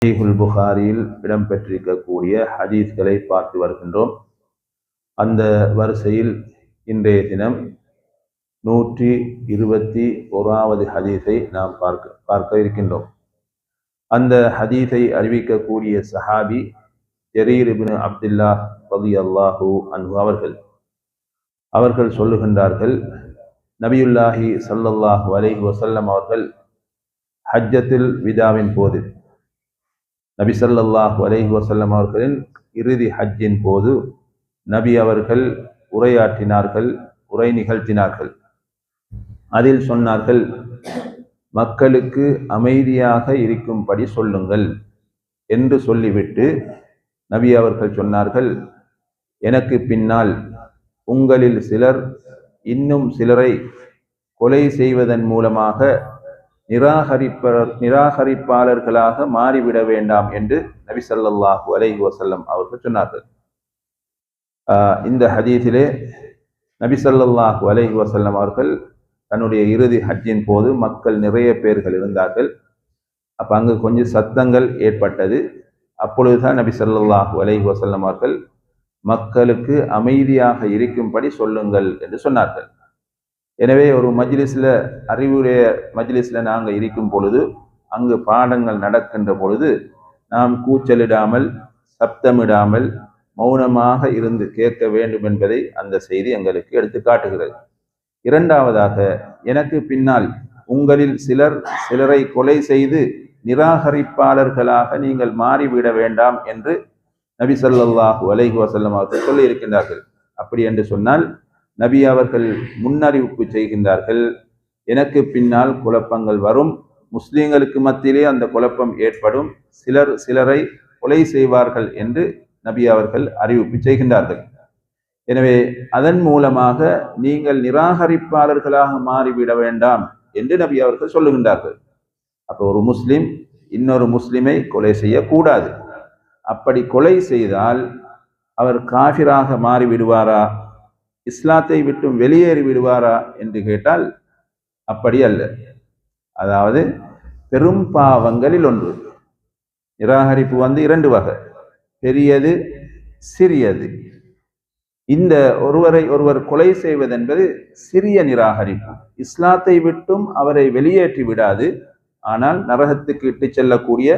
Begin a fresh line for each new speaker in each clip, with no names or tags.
சஹீஹுல் புகாரியில் இடம்பெற்றிருக்கக்கூடிய ஹதீஸ்களை பார்த்து வருகின்றோம். அந்த வரிசையில் இன்றைய தினம் 121வது ஹதீஸை நாம் பார்க்க இருக்கின்றோம். அந்த ஹதீஸை அறிவிக்கக்கூடிய சஹாபி ஜரீர் இப்னு அப்துல்லாஹ் ரலியல்லாஹு அன்ஹு அவர்கள் சொல்லுகின்றார்கள், நபியுல்லாஹி ஸல்லல்லாஹு அலைஹி வஸல்லம் அவர்கள் ஹஜ்ஜத்துல் விதாவின் போது, நபி ஸல்லல்லாஹு அலைஹி வஸல்லம் அவர்களின் இறுதி ஹஜ்ஜின் போது நபி அவர்கள் உரையாற்றினார்கள், உரை நிகழ்த்தினார்கள். அதில் சொன்னார்கள், மக்களுக்கு அமைதியாக இருக்கும்படி சொல்லுங்கள் என்று சொல்லிவிட்டு நபி அவர்கள் சொன்னார்கள், எனக்கு பின்னால் உங்களில் சிலர் இன்னும் சிலரை கொலை செய்வதன் மூலமாக நிராகரிப்பாளர்களாக மாறிவிட வேண்டாம் என்று நபி ஸல்லல்லாஹு அலைஹி வஸல்லம் அவர்கள் சொன்னார்கள். இந்த ஹதீஸிலே நபி ஸல்லல்லாஹு அலைஹி வஸல்லம் அவர்கள் தன்னுடைய இறுதி ஹஜ்ஜின் போது மக்கள் நிறைய பேர்கள் இருந்தார்கள். அப்போ அங்கு கொஞ்சம் சத்தங்கள் ஏற்பட்டது. அப்பொழுதுதான் நபி ஸல்லல்லாஹு அலைஹி வஸல்லம் அவர்கள் மக்களுக்கு அமைதியாக இருக்கும்படி சொல்லுங்கள் என்று சொன்னார்கள். எனவே ஒரு மஜ்லிஸில், அறிவுடைய மஜ்லிஸில் நாங்கள் இருக்கும் பொழுது, அங்கு பாடங்கள் நடக்கின்ற பொழுது நாம் கூச்சலிடாமல் சப்தமிடாமல் மௌனமாக இருந்து கேட்க வேண்டும் என்பதை அந்த செய்தி எங்களுக்கு எடுத்து காட்டுகிறது. இரண்டாவதாக, எனக்கு பின்னால் உங்களில் சிலரை கொலை செய்து நிராகரிப்பாளர்களாக நீங்கள் மாறிவிட வேண்டாம் என்று நபி ஸல்லல்லாஹு அலைஹி வஸல்லம் அவர்கள் சொல்லி இருக்கின்றார்கள். அப்படி என்று சொன்னால் நபி அவர்கள் முன்னறிவிப்பு செய்கின்றார்கள், எனக்கு பின்னால் குழப்பங்கள் வரும், முஸ்லிம்களுக்கு மத்தியிலே அந்த குழப்பம் ஏற்படும், சிலரை கொலை செய்வார்கள் என்று நபி அவர்கள் அறிவிப்பு செய்கின்றார்கள். எனவே அதன் மூலமாக நீங்கள் நிராகரிப்பாளர்களாக மாறிவிட வேண்டாம் என்று நபி அவர்கள் சொல்லுகின்றார்கள். அப்போ ஒரு முஸ்லிம் இன்னொரு முஸ்லிமை கொலை செய்யக்கூடாது. அப்படி கொலை செய்தால் அவர் காஃபிராக மாறிவிடுவாரா, இஸ்லாத்தை விட்டு வெளியேறி விடுவாரா என்று கேட்டால் அப்படி அல்ல. அதாவது பெரும் பாவங்களில் ஒன்று. நிராகரிப்பு இரண்டு வகை, பெரியது, சிறியது. இந்த ஒருவர் கொலை செய்வதென்பது சிறிய நிராகரிப்பு, இஸ்லாத்தை விட்டும் அவரை வெளியேற்றி விடாது, ஆனால் நரகத்துக்கு இட்டு செல்லக்கூடிய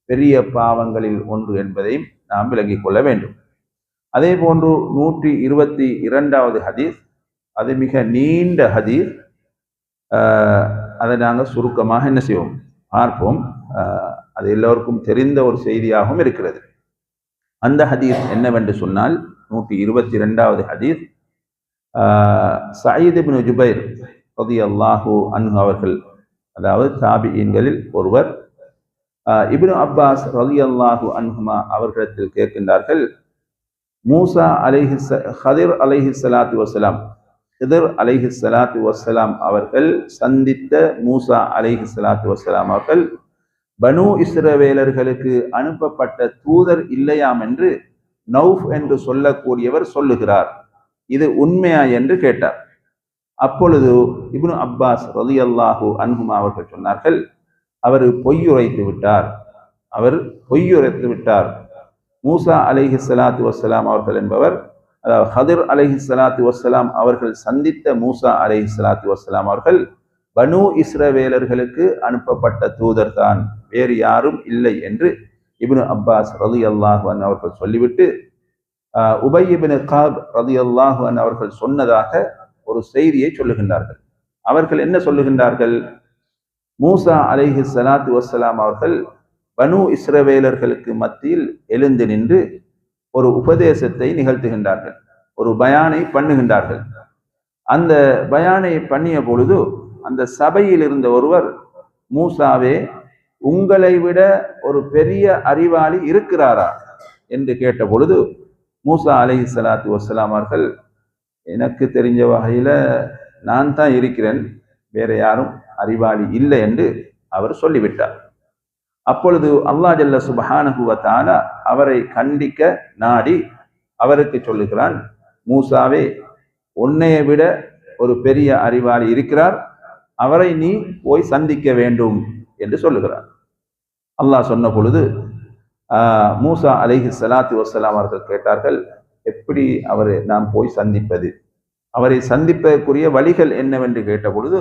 பெரிய பாவங்களில் ஒன்று என்பதையும் நாம் விளங்கிக் கொள்ள வேண்டும். அதே போன்று 122வது ஹதீஸ், அது மிக நீண்ட ஹதீஸ். அதை நாங்கள் சுருக்கமாக என்ன செய்வோம், பார்ப்போம். அது எல்லோருக்கும் தெரிந்த ஒரு செய்தியாகவும் இருக்கிறது. அந்த ஹதீஸ் என்னவென்று சொன்னால் 122வது ஹதீஸ், சயீத் இப்னு ஜுபைர் ரலியல்லாஹு அன்ஹு அவர்கள், அதாவது தாபிஈன்களில் ஒருவர், இப்னு அப்பாஸ் ரலியல்லாஹு அன்ஹுமா அவர்களிடத்தில் கேட்கின்றார்கள், மூசா ஹதிர் அலைஹிஸ்ஸலாத்து வஸ்ஸலாம் அவர்கள் சந்தித்த மூசா அலைஹிஸ்ஸலாத்து வஸ்ஸலாம் அவர்கள் பனு இஸ்ரவேலர்களுக்கு அனுப்பப்பட்ட தூதர் இல்லையாம் என்று நௌஃப் என்று சொல்லக்கூடியவர் சொல்லுகிறார், இது உண்மையா என்று கேட்டார். அப்பொழுது இப்னு அப்பாஸ் ரலியல்லாஹு அன்ஹுமா அவர்கள் சொன்னார்கள், அவர் பொய்யுரைத்து விட்டார். மூசா அலைஹிஸ்ஸலாத்து வஸ்ஸலாம் அவர்கள் என்பவர், அதாவது ஹதிர் அலைஹிஸ்ஸலாத்து வஸ்ஸலாம் அவர்கள் சந்தித்த மூசா அலைஹிஸ்ஸலாத்து வஸ்ஸலாம் அவர்கள் பனு இஸ்ரவேலர்களுக்கு அனுப்பப்பட்ட தூதர் தான், வேறு யாரும் இல்லை என்று இப்னு அப்பாஸ் ரலியல்லாஹு அன்ஹு அவர்கள் சொல்லிவிட்டு, உபை இப்னு கஅப் ரலியல்லாஹு அன்ஹு அவர்கள் சொன்னதாக ஒரு செய்தியை சொல்லுகின்றார்கள். அவர்கள் என்ன சொல்லுகின்றார்கள், மூசா அலைஹிஸ்ஸலாத்து வஸ்ஸலாம் அவர்கள் பனு இஸ்ரவேலர்களுக்கு மத்தியில் எழுந்து நின்று ஒரு உபதேசத்தை நிகழ்த்துகின்றார்கள், ஒரு பயானை பண்ணுகின்றார்கள். அந்த பயானை பண்ணிய பொழுது அந்த சபையில் இருந்த ஒருவர், மூசாவே, உங்களை விட ஒரு பெரிய அறிவாளி இருக்கிறாரா என்று கேட்ட பொழுது மூசா அலைஹிஸ்ஸலாத்து வஸ்ஸலாம் அவர்கள், எனக்கு தெரிஞ்ச வகையில நான் தான் இருக்கிறேன், வேற யாரும் அறிவாளி இல்லை என்று அவர் சொல்லிவிட்டார். அப்பொழுது அல்லாஹ் ஜல்ல சுப்ஹானஹு வ தஆலா அவரை கண்டிக்க நாடி அவருக்கு சொல்லுகிறான், மூசாவே, உன்னைய விட ஒரு பெரிய அறிவாளி இருக்கிறார், அவரை நீ போய் சந்திக்க வேண்டும் என்று சொல்லுகிறார். அல்லாஹ் சொன்ன பொழுது மூசா அலைஹி ஸலாத்து வஸ்ஸலாம் அவர்கள் கேட்டார்கள், எப்படி அவரை நாம் போய் சந்திப்பது, அவரை சந்திப்பதற்குரிய வழிகள் என்னவென்று கேட்ட பொழுது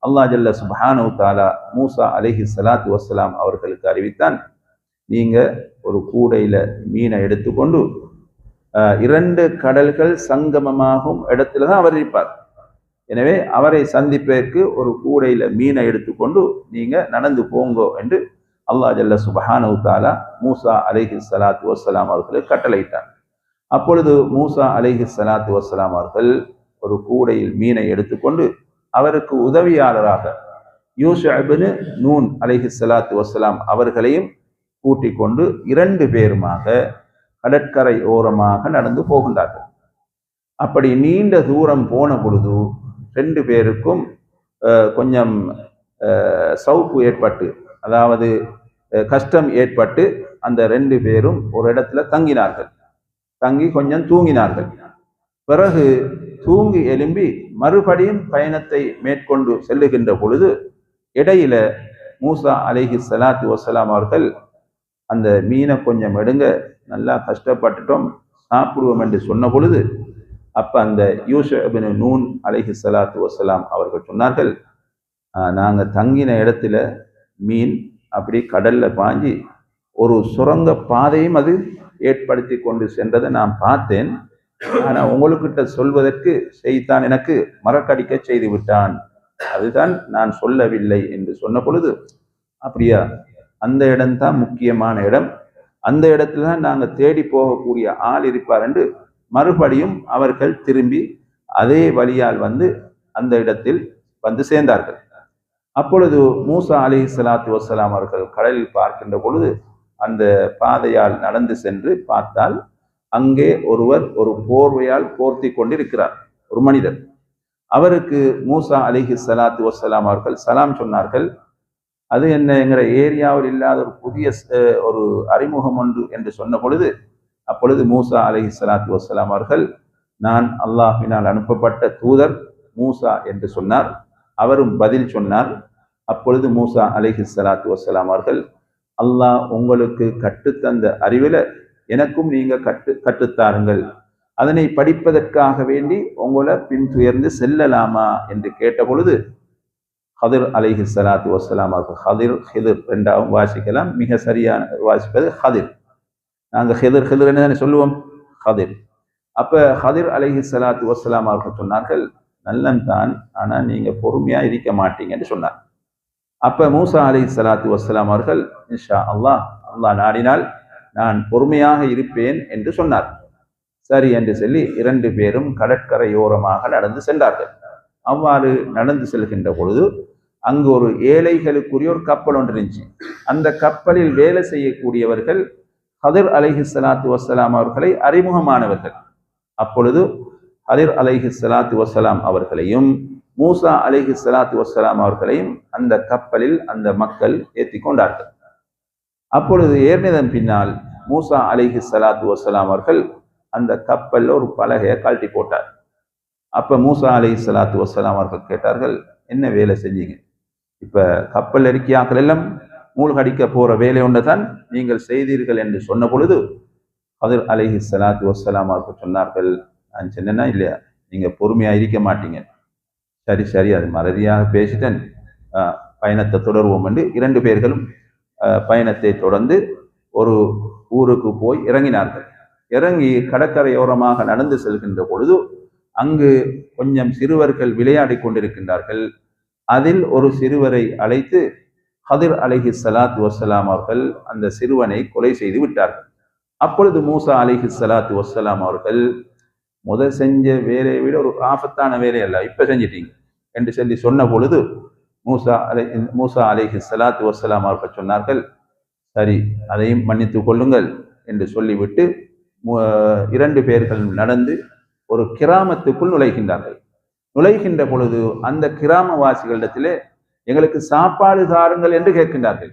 அல்லாஹ் ஜல்ல சுப்ஹானஹு தஆலா மூசா அலைஹி ஸலாத்து வஸ்ஸலாம் அவர்களுக்கு அறிவித்தான், நீங்க ஒரு கூடையில மீனை எடுத்துக்கொண்டு 2 கடல்கள் சங்கமமாகும் இடத்துல தான் அவர் இருப்பார். எனவே அவரை சந்திப்பதற்கு ஒரு கூடையில மீனை எடுத்துக்கொண்டு நீங்க நடந்து போங்கோ என்று அல்லாஹ் ஜல்ல சுப்ஹானஹு தஆலா மூசா அலைஹி ஸலாத்து வஸ்ஸலாம் அவர்களுக்கு கட்டளையிட்டார். அப்பொழுது மூசா அலைஹி ஸலாத்து வஸ்ஸலாம் அவர்கள் ஒரு கூடையில் மீனை எடுத்துக்கொண்டு அவருக்கு உதவியாளராக யூஷா இப்னு நூன் அலைஹி ஸலாத்து வஸ்ஸலாம் அவர்களையும் கூட்டிக் கொண்டு 2 பேருமாக கடற்கரை ஓரமாக நடந்து போகின்றார்கள். அப்படி நீண்ட தூரம் போன பொழுது 2 பேருக்கும் கொஞ்சம் சவுப்பு ஏற்பட்டு, அதாவது கஷ்டம் ஏற்பட்டு அந்த 2 பேரும் ஒரு இடத்துல தங்கினார்கள். தங்கி கொஞ்சம் தூங்கினார்கள். பிறகு தூங்கி எழும்பி மறுபடியும் பயணத்தை மேற்கொண்டு செல்லுகின்ற பொழுது இடையில மூசா அலைஹி ஸலாத்து வஸ்ஸலாம் அவர்கள் அந்த மீனை கொஞ்சம் எடுங்க, நல்லா கஷ்டப்பட்டுட்டோம், சாப்பிடுவோம் என்று சொன்ன பொழுது அப்ப அந்த யூஷா இப்னு நூன் அலைஹி ஸலாத்து வஸ்ஸலாம் அவர்கள் சொன்னார்கள், நாங்க தங்கின இடத்துல மீன் அப்படி கடல்ல பாஞ்சி ஒரு சுரங்க பாதையும் அது ஏற்படுத்தி கொண்டு சென்றதை நான் பார்த்தேன். ஆனா உங்களுக்கிட்ட சொல்வதற்கு செய்தான் எனக்கு மறக்கடிக்க செய்து விட்டான், அதுதான் நான் சொல்லவில்லை என்று சொன்ன பொழுது, அப்படியா, அந்த இடம்தான் முக்கியமான இடம், அந்த இடத்துல தான் நாங்க தேடி போகக்கூடிய ஆள் இருப்பார் என்று மறுபடியும் அவர்கள் திரும்பி அதே வழியால் வந்து அந்த இடத்தில் வந்து சேர்ந்தார்கள். அப்பொழுது மூசா அலைஹி ஸலாத்து வஸ்ஸலாம் அவர்கள் கடலில் பார்க்கின்ற பொழுது அந்த பாதையால் நடந்து சென்று பார்த்தால் அங்கே ஒருவர் ஒரு போர்வையால் போர்த்தி கொண்டிருக்கிறார், ஒரு மனிதர். அவருக்கு மூசா அலைஹி ஸலாத்து வஸ்ஸலாம் அவர்கள் சலாம் சொன்னார்கள். அது என்ன, என்கிற ஏரியாவில் இல்லாத ஒரு புதிய ஒரு அறிமுகம் ஒன்று என்று சொன்ன பொழுது அப்பொழுது மூசா அலைஹி ஸலாத்து வஸ்ஸலாம் அவர்கள், நான் அல்லாஹ்வினால் அனுப்பப்பட்ட தூதர் மூசா என்று சொன்னார். அவரும் பதில் சொன்னார். அப்பொழுது மூசா அலைஹி ஸலாத்து வஸ்ஸலாம் அவர்கள், அல்லாஹ் உங்களுக்கு கற்றுத்தந்த அறிவில எனக்கும் நீங்க கற்றுத்தாருங்கள், அதனை படிப்பதற்காக வேண்டி உங்களை பின்துயர்ந்து செல்லலாமா என்று கேட்ட பொழுது ஹதிர் அலைஹி ஸலாத்து வஸ்ஸலாம் அவர்கள், ஹிதிர் ரெண்டாவும் வாசிக்கலாம், மிக சரியான வாசிப்பது ஹதிர். நாங்கள் ஹிதிர் என்ன சொல்லுவோம், ஹதிர். அப்ப ஹதிர் அலைஹி ஸலாத்து வஸ்ஸலாம் அவர்கள் சொன்னார்கள், நல்லந்தான், ஆனா நீங்க பொறுமையா இருக்க மாட்டீங்க என்று சொன்னார். அப்ப மூசா அலைஹி ஸலாத்து வஸ்ஸலாம் அவர்கள், இன்ஷா அல்லாஹ், அல்லாஹ் நாடினால் நான் பொறுமையாக இருப்பேன் என்று சொன்னார். சரி என்று சொல்லி 2 பேரும் கடற்கரையோரமாக நடந்து சென்றார்கள். அவ்வாறு நடந்து செல்கின்ற பொழுது அங்கு ஒரு ஏழைகளுக்குரிய ஒரு கப்பல் ஒன்று இருந்துச்சு. அந்த கப்பலில் வேலை செய்யக்கூடியவர்கள் ஹதிர் அலைஹி ஸலாத்து வஸ்ஸலாம் அவர்களை அறிமுகமானவர்கள். அப்பொழுது ஹதிர் அலைஹி ஸலாத்து வஸ்ஸலாம் அவர்களையும் மூசா அலைஹி ஸலாத்து வஸ்ஸலாம் அவர்களையும் அந்த கப்பலில் அந்த மக்கள் ஏற்றி கொண்டார்கள். அப்பொழுது ஏறினதன் பின்னால் மூசா அலைஹி ஸலாத்து வஸ்ஸலாம் அவர்கள் அந்த கப்பல்ல ஒரு பலகையை கழட்டி போட்டார். அப்ப மூசா அலைஹி ஸலாத்து வஸ்ஸலாம் அவர்கள் கேட்டார்கள், என்ன வேலை செஞ்சீங்க? இப்ப கப்பல் இருக்கியாக்கள் எல்லாம் மூழ்கடிக்க போற வேலை ஒன்று தான் நீங்கள் செய்தீர்கள் என்று சொன்ன பொழுது ஹதிர் அலைஹி ஸலாத்து வஸ்ஸலாம் அவர்கள் சொன்னார்கள், நான் சொன்னேன்னா இல்லையா, நீங்க பொறுமையா இருக்க மாட்டீங்க. சரி சரி, அது மறதியாக பேசிட்டேன், பயணத்தை தொடருவோம் என்று 2 பேர்களும் பயணத்தை தொடர்ந்து ஒரு ஊருக்கு போய் இறங்கினார்கள். இறங்கி கடற்கரையோரமாக நடந்து செல்கின்ற பொழுது அங்கு கொஞ்சம் சிறுவர்கள் விளையாடி கொண்டிருக்கின்றார்கள். அதில் ஒரு சிறுவரை அழைத்து ஹதிர் அலைஹி ஸலாத்து வஸ்ஸலாம் அவர்கள் அந்த சிறுவனை கொலை செய்து விட்டார்கள். அப்பொழுது மூசா அலைஹி ஸலாத்து வஸ்ஸலாம் அவர்கள், முதல் செஞ்ச வேலையை விட ஒரு ஆபத்தான வேலை அல்ல, இப்ப செஞ்சிட்டீங்க என்று சொல்லி சொன்ன பொழுது மூசா அலைஹி ஸலாத்து வஸ்ஸலாம் அவர்கள் சொன்னார்கள், சரி, அதையும் மன்னித்துக் கொள்ளுங்கள் என்று சொல்லிவிட்டு 2 பேர்கள் நடந்து ஒரு கிராமத்துக்குள் நுழைகின்றார்கள். நுழைகின்ற பொழுது அந்த கிராமவாசிகளிடத்திலே எங்களுக்கு சாப்பாடு தாருங்கள் என்று கேட்கின்றார்கள்.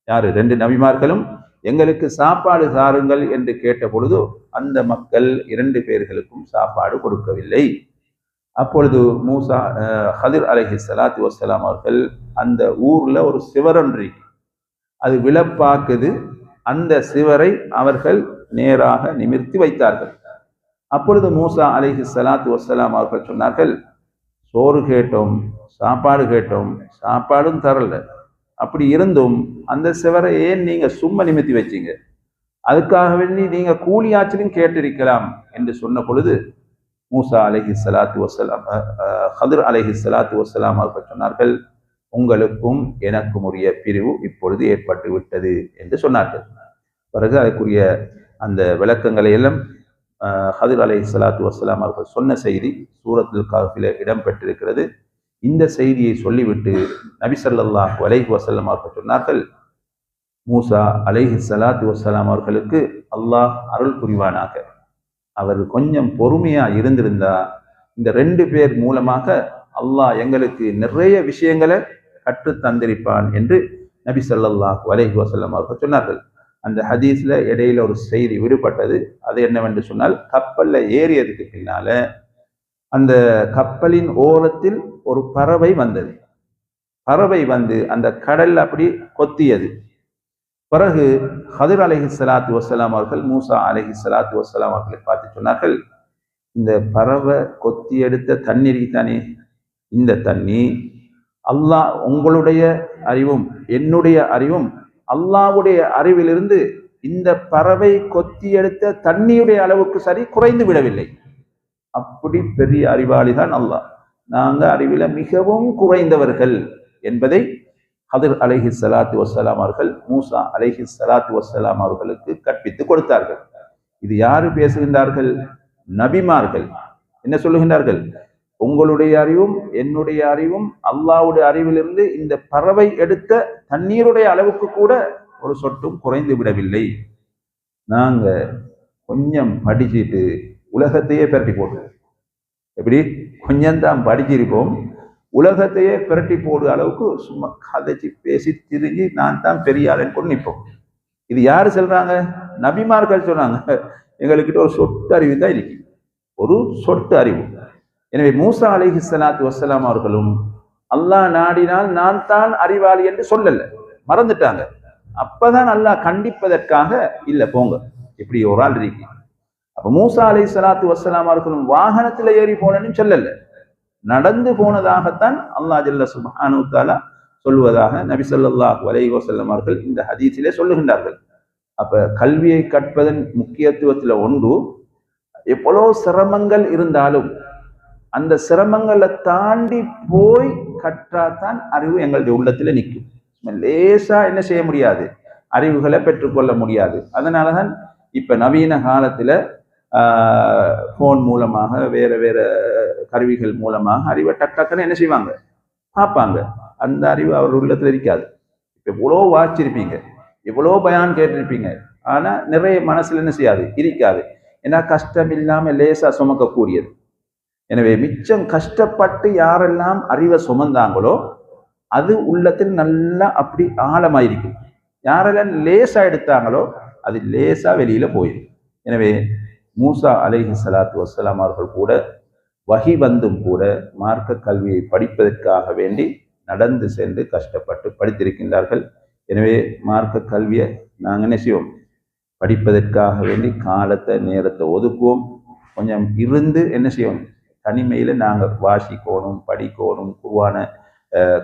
யாரு? 2 நபிமார்களும் எங்களுக்கு சாப்பாடு தாருங்கள் என்று கேட்ட பொழுது அந்த மக்கள் 2 பேர்களுக்கும் சாப்பாடு கொடுக்கவில்லை. அப்பொழுது மூசா ஹதிர் அலைஹி ஸலாத்து வஸ்ஸலாம் அவர்கள் அந்த ஊர்ல ஒரு சிவரொன்றி, அது விழப்பாக்குது. அந்த சிவரை அவர்கள் நேராக நிமிர்த்தி வைத்தார்கள். அப்பொழுது மூசா அலைஹிஸ்ஸலாத்து வஸ்ஸலாம் அவர்கள் சொன்னார்கள், சோறு கேட்டோம், சாப்பாடு கேட்டோம், சாப்பாடும் தரல. அப்படி இருந்தும் அந்த சிவரை ஏன் நீங்க சும்மா நிமித்தி வச்சீங்க? அதுக்காக வேண்டி நீங்க கூலியாச்சிலும் கேட்டிருக்கலாம் என்று சொன்ன பொழுது மூசா அலைஹிஸ்ஸலாத்து வஸ்ஸலாம் ஹதிர் அலைஹிஸ்ஸலாத்து வஸ்ஸலாம் அவர்கள் சொன்னார்கள், உங்களுக்கும் எனக்கும் உரிய பிரிவு இப்பொழுது ஏற்பட்டு விட்டது என்று சொன்னார்கள். பிறகு அதுக்குரிய அந்த விளக்கங்களை எல்லாம் ஹதிர் அலைஹிஸ்ஸலாத்து வஸ்ஸலாம் அவர்கள் சொன்ன செய்தி சூரத்துல் கஹ்ஃபிலே இடம்பெற்றிருக்கிறது. இந்த செய்தியை சொல்லிவிட்டு நபி ஸல்லல்லாஹு அலைஹி வஸல்லம் அவர்கள் சொன்னார்கள், மூசா அலைஹிஸ்ஸலாத்து வஸ்ஸலாம் அவர்களுக்கு அல்லாஹ் அருள் புரிவானாக. அவர் கொஞ்சம் பொறுமையா இருந்திருந்தா இந்த 2 பேர் மூலமாக அல்லாஹ் எங்களுக்கு நிறைய விஷயங்களை கற்று தந்திருப்பான் என்று நபி ஸல்லல்லாஹு அலைஹி வஸல்லம் அவர்கள் சொன்னார்கள். அந்த ஹதீஸ்ல இடையில ஒரு செய்தி விடுபட்டது. அது என்னவென்று சொன்னால், கப்பல்ல ஏறியதுக்கு பின்னால அந்த கப்பலின் ஓரத்தில் ஒரு பறவை வந்தது. பறவை வந்து அந்த கடல் அப்படி கொத்தியது. பிறகு ஹதிர் அலைஹிஸ்ஸலாத்து வஸ்ஸலாம் அவர்கள் மூசா அலைஹிஸ்ஸலாத்து வஸ்ஸலாம் அவர்களை பார்த்து சொன்னார்கள், இந்த பறவை கொத்தி எடுத்த தண்ணீர் தானே, இந்த தண்ணி அல்லாஹ் உங்களுடைய அறிவும் என்னுடைய அறிவும் அல்லாஹ்வுடைய அறிவிலிருந்து இந்த பறவை கொத்தி எடுத்த தண்ணியுடைய அளவுக்கு சரி குறைந்து விடவில்லை. அப்படி பெரிய அறிவாளி தான் அல்லாஹ். நாங்க அறிவில மிகவும் குறைந்தவர்கள் என்பதை ஹதிர் அலைஹிஸ்ஸலாத்து வஸ்ஸலாம் அவர்கள் மூசா அலைஹிஸ்ஸலாத்து வஸ்ஸலாம் அவர்களுக்கு கற்பித்து கொடுத்தார்கள். இது யாரு பேசுகின்றார்கள்? நபிமார்கள். என்ன சொல்லுகின்றார்கள்? உங்களுடைய அறிவும் என்னுடைய அறிவும் அல்லாஹ்வுடைய அறிவிலிருந்து இந்த பறவை எடுத்த தண்ணீருடைய அளவுக்கு கூட ஒரு சொட்டும் குறைந்து விடவில்லை. நாங்க கொஞ்சம் படிச்சுட்டு உலகத்தையே பிரட்டி போடுவோம். எப்படி? கொஞ்சம்தான் படிச்சிருப்போம், உலகத்தையே பிரட்டி போடு அளவுக்கு சும்மா கதைச்சு பேசி திரிஞ்சு நான் தான் பெரிய ஆளுன்னு கொண்டு நிற்போம். இது யாரு சொல்றாங்க? நபிமார்கள் சொன்னாங்க. எங்கள்கிட்ட ஒரு சொட்டு அறிவு தான் இருக்கு, ஒரு சொட்டு அறிவு. எனவே மூசா அலைஹிஸ்ஸலாத்து வஸ்ஸலாம் அவர்களும் அல்லாஹ் நாடினால் நான் தான் அறிவாளி என்று சொல்லல, மறந்துட்டாங்க. அப்பதான் அல்லாஹ் கண்டிப்பதற்காக இல்ல போங்க இப்படி ஒரு ஆள் இருக்கு. அப்ப மூசா அலைஹிஸ்ஸலாத்து வஸ்ஸலாம் அவர்களும் வாகனத்துல ஏறி போனேன்னு சொல்லல, நடந்து போனதாகத்தான் அல்லாஹ் ஜல்ல சுப்ஹானஹு தஆலா சொல்வதாக நபி ஸல்லல்லாஹு அலைஹி வஸல்லம் அவர்கள் இந்த ஹதீஸிலே சொல்லுகின்றார்கள். அப்ப கல்வியை கற்பதன் முக்கியத்துவத்துல ஒன்று, எவ்வளோ சிரமங்கள் இருந்தாலும் அந்த சிரமங்களை தாண்டி போய் கற்றாதான் அறிவு எங்களுடைய உள்ளத்துல நிற்கும். லேசா என்ன செய்ய முடியாது, அறிவுகளை பெற்றுக்கொள்ள முடியாது. அதனாலதான் இப்ப நவீன காலத்துல போன் மூலமாக வேற வேற கருவிகள் மூலமாக அறிவை டக்குன்னு என்ன செய்வாங்க, பார்ப்பாங்க. அந்த அறிவு அவர் உள்ளத்துல இருக்காது. இப்ப எவ்வளோ வாச்சிருப்பீங்க, எவ்வளோ பயான் கேட்டிருப்பீங்க, ஆனா நிறைய மனசுல என்ன செய்யாது, இருக்காது. ஏன்னா கஷ்டம் இல்லாம லேசா சுமக்கக்கூடியது. எனவே மிச்சம் கஷ்டப்பட்டு யாரெல்லாம் அறிவை சுமந்தாங்களோ அது உள்ளத்தில் நல்லா அப்படி ஆழமாயிருக்கும். யாரெல்லாம் லேசா எடுத்தாங்களோ அது லேசா வெளியில போயிடும். எனவே மூசா அலைஹிஸ்ஸலாத்து வஸ்ஸலாம் அவர்கள் கூட வஹி வந்தும் கூட மார்க்க கல்வியை படிப்பதற்காக வேண்டி நடந்து சென்று கஷ்டப்பட்டு படித்திருக்கின்றார்கள். எனவே மார்க்க கல்வியை நாங்கள் என்ன செய்வோம், படிப்பதற்காக வேண்டி காலத்தை நேரத்தை ஒதுக்குவோம். கொஞ்சம் இருந்து என்ன செய்வோம், தனிமையில நாங்கள் வாசிக்கணும், படிக்கணும், குர்ஆன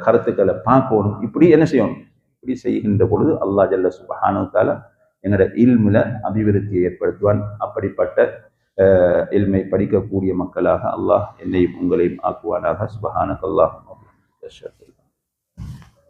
கருத்துக்களை பார்க்கணும். இப்படி என்ன செய்யணும், இப்படி செய்கின்ற பொழுது அல்லாஹ் ஜல்ல சுப்ஹானஹு தஆலா எங்களோட இல்முல அபிவிருத்தியை ஏற்படுத்துவான். அப்படிப்பட்ட இல்மை படிக்கக்கூடிய மக்களாக அல்லாஹ் என்னையும் உங்களையும் ஆக்குவானாக. சுப்ஹானக அல்லாஹும்ம வபிஹம்திக.